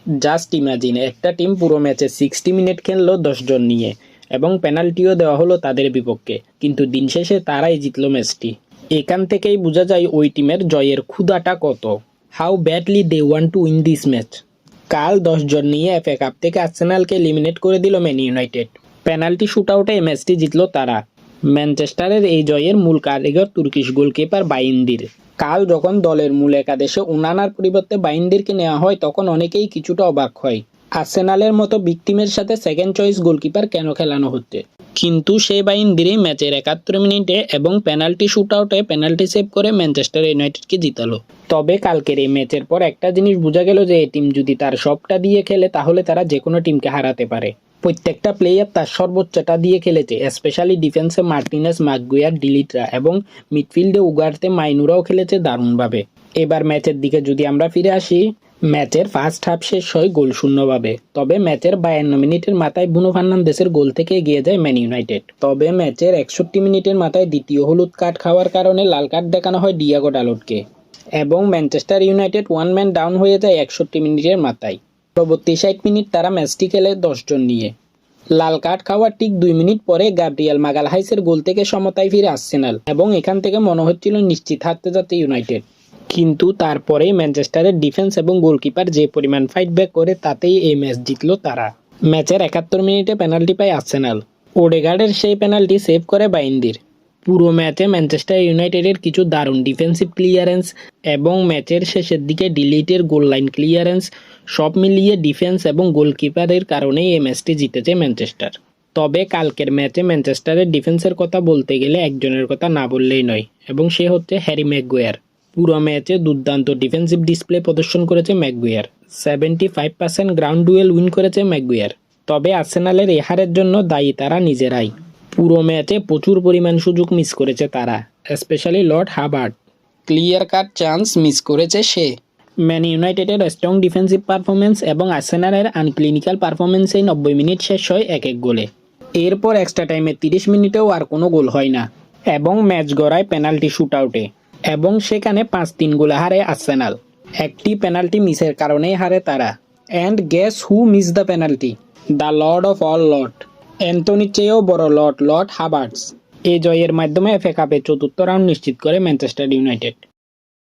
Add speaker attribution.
Speaker 1: Just imagine, একটা team পুরো ম্যাচে 60 মিনিট খেললো 10 জন নিয়ে এবং পেনাল্টিও দেওয়া হলো তাদের বিপক্ষে, কিন্তু দিন শেষে তারাই জিতলো ম্যাচটি। এখান থেকেই বোঝা যায় ওই টিমের জয়ের ক্ষুধাটা কত। How badly they want to win this match. কাল 10 জন নিয়ে এফএ কাপ থেকে আর্সেনালকে এলিমিনেট করে দিল ম্যান ইউনাইটেড। পেনাল্টি শুটআউটে এই ম্যাচটি জিতলো তারা। ম্যানচেস্টারের এই জয়ের মূল কারিগর তুর্কিশ গোলকিপার বাইন্দির। কাল যখন দলের মূল একাদশে উনানার পরিবর্তে বাইন্দিরকে নেওয়া হয় তখন অনেকেই কিছুটা অবাক হয়। আর্সেনালের মতো বিগ টিমের সাথে সেকেন্ড চয়েস গোলকিপার কেন খেলানো হচ্ছে, কিন্তু সেই বাইন্দিরই ম্যাচের 71 মিনিটে এবং পেনাল্টি শুটআউটে পেনাল্টি সেভ করে ম্যানচেস্টার ইউনাইটেডকে জিতালো। তবে কালকের এই ম্যাচের পর একটা জিনিস বোঝা গেল যে এই টিম যদি তার সবটা দিয়ে খেলে তাহলে তারা যে কোনো টিমকে হারাতে পারে। প্রত্যেকটা প্লেয়ার তার সর্বোচ্চটা দিয়ে খেলেছে, স্পেশালি ডিফেন্সে মার্টিনেস, মাগুয়ার, ডিলিটরা এবং মিডফিল্ডে উগারতে মাইনুরাও খেলেছে দারুণভাবে। এবার ম্যাচের দিকে যদি আমরা ফিরে আসি, ম্যাচের ফার্স্ট হাফ শেষ হয় গোল শূন্যভাবে। তবে ম্যাচের 52 মিনিটের মাথায় ব্রুনো ফার্নান্দেসের গোল থেকে এগিয়ে যায় ম্যান ইউনাইটেড। তবে ম্যাচের 61 মিনিটের মাথায় দ্বিতীয় হলুদ কার্ড খাওয়ার কারণে লাল কার্ড দেখানো হয় ডিয়াগো ডালটকে এবং Manchester United one man down হয়ে যায় 61 মিনিটের মাথায়। পরবর্তী 60 মিনিট তারা ম্যাচটি খেলে 10 জন নিয়ে। লাল কার্ড খাওয়ার ঠিক 2 মিনিট পরে গাব্রিয়েল মাগালহাইসের গোল থেকে সমতায় ফিরে আর্সেনাল এবং এখান থেকে মনে হচ্ছিল নিশ্চিত হারতে যাচ্ছে ইউনাইটেড। কিন্তু তারপরেই ম্যানচেস্টারের ডিফেন্স এবং গোলকিপার যে পরিমাণ ফাইট ব্যাক করে তাতেই এই ম্যাচ জিতল তারা। ম্যাচের 71 মিনিটে পেনাল্টি পায় আর্সেনাল। ওডেগার্ডের সেই পেনাল্টি সেভ করে বাইন্দির। পুরো ম্যাচে ম্যানচেস্টার ইউনাইটেডের কিছু দারুণ ডিফেন্সিভ ক্লিয়ারেন্স এবং ম্যাচের শেষের দিকে ডিলিটের গোল লাইন ক্লিয়ারেন্স, সব মিলিয়ে ডিফেন্স এবং গোলকিপারের কারণেই এই ম্যাচটি জিতেছে ম্যানচেস্টার। তবে কালকের ম্যাচে ম্যানচেস্টারের ডিফেন্সের কথা বলতে গেলে একজনের কথা না বললেই নয় এবং সে হচ্ছে হ্যারি ম্যাগুয়ার। পুরো ম্যাচে দুর্দান্ত ডিফেন্সিভ ডিসপ্লে প্রদর্শন করেছে ম্যাগুয়ার। 75% গ্রাউন্ড ডুয়েল উইন করেছে ম্যাগুয়ার। তবে আর্সেনালের এই হারের জন্য দায়ী তারা নিজেরাই। পুরো ম্যাচে প্রচুর পরিমাণ সুযোগ মিস করেছে তারা, specially Lord Hubbard. Clear cut chance miss করেছে সে। ম্যান ইউনাইটেডের স্ট্রং ডিফেন্সিভ পারফরমেন্স এবং আর্সেনালের আনক্লিনিক্যাল পারফরমেন্সেই 90 মিনিট শেষ হয় 1-1 গোলে। এরপর এক্সট্রা টাইমে 30 মিনিটেও আর কোনো গোল হয় না এবং ম্যাচ গড়ায় পেনাল্টি শুটআউটে এবং সেখানে 5-3 গোলে হারে আর্সেনাল। একটি পেনাল্টি মিসের কারণেই হারে তারা। And guess who miss the penalty? The lord of all lord, অ্যান্থনির চেয়েও বড় লর্ড হাবার্টস। এই জয়ের মাধ্যমে এফএ কাপের 4র্থ রাউন্ড নিশ্চিত করে ম্যানচেস্টার ইউনাইটেড।